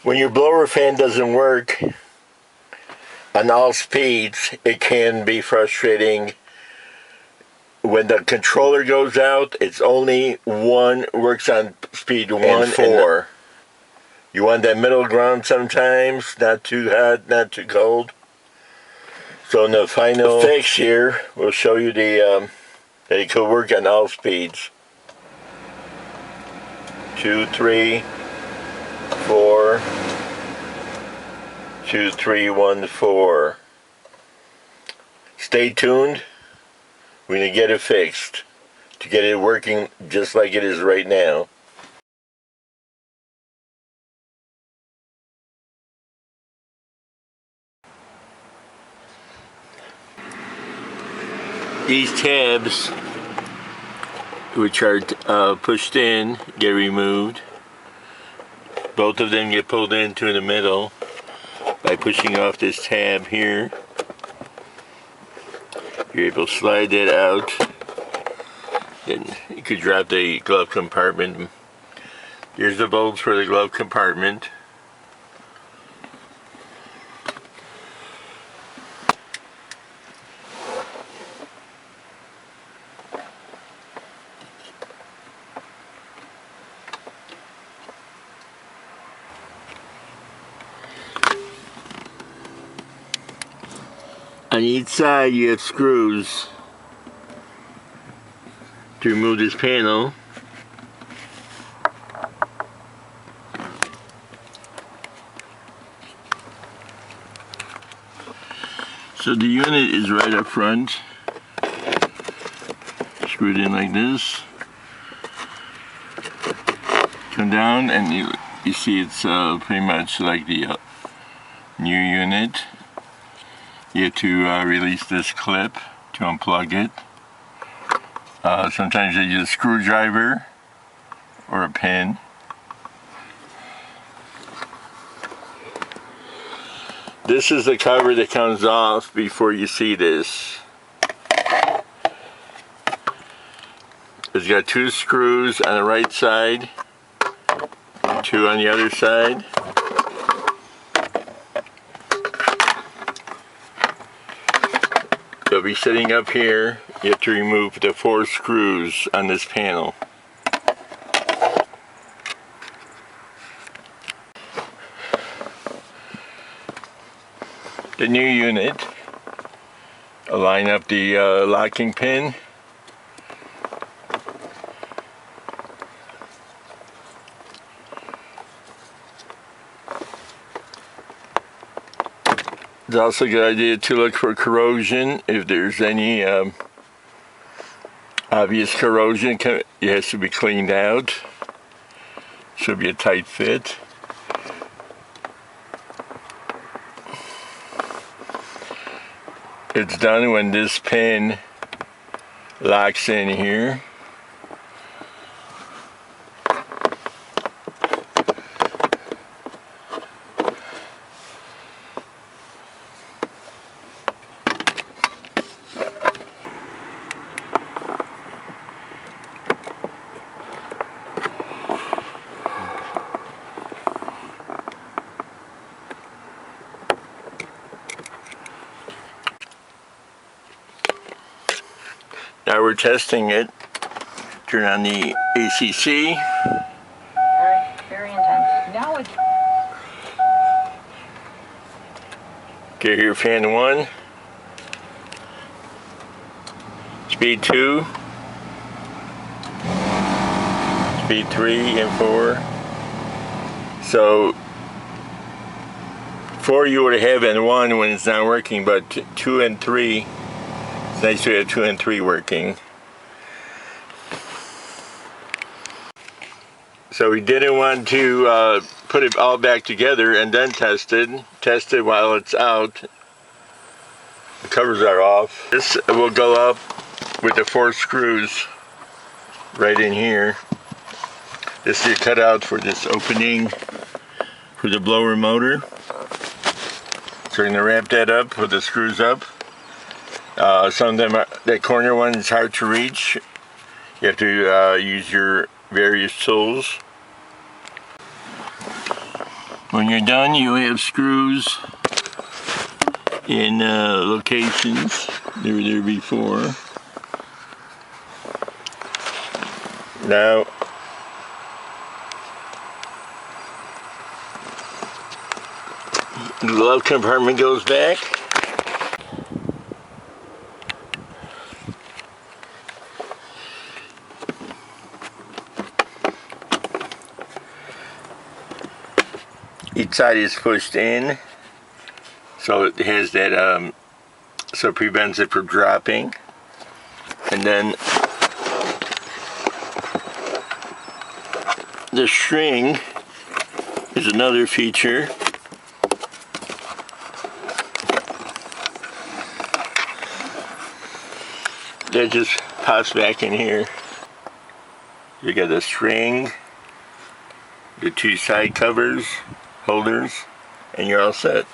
When your blower fan doesn't work on all speeds, it can be frustrating. When the controller goes out, it's only one, works on speed 1 and 4. You want that middle ground sometimes, not too hot, not too cold. So in the final fix here, we'll show you that it could work on all speeds. 2, 3, 4, 2, 3, 1, 4. Stay tuned. We're going to get it fixed to get it working just like it is right now. These tabs, which are pushed in, get removed. Both of them get pulled into the middle by pushing off this tab here. You're able to slide that out. Then you could drop the glove compartment. Here's the bolts for the glove compartment. On each side you have screws to remove this panel. So the unit is right up front, screwed in like this. Come down and you see it's pretty much like the new unit. You have to release this clip to unplug it. Sometimes you use a screwdriver or a pin. This is the cover that comes off before you see this. It's got 2 screws on the right side, 2 on the other side. They'll be sitting up here. You have to remove the 4 screws on this panel. The new unit, I'll line up the locking pin. It's also a good idea to look for corrosion. If there's any obvious corrosion, it has to be cleaned out. Should be a tight fit. It's done when this pin locks in here. Now we're testing it. Turn on the ACC. Very intense. Now it's... Okay, here fan 1. Speed 2. Speed 3 and 4. So 4 you would have in 1 when it's not working, but 2 and 3. It's nice to have 2 and 3 working. So we didn't want to put it all back together and then test it while it's out. The covers are off. This will go up with the 4 screws right in here. This is cut out for this opening for the blower motor. So we're going to wrap that up with the screws up. Some of them, that corner one is hard to reach. You have to use your various tools. When you're done, you have screws in locations. They were there before. Now, the glove compartment goes back. Each side is pushed in, so it has that, so it prevents it from dropping. And then the string is another feature. That just pops back in here. You got the string, the two side covers, holders, and you're all set.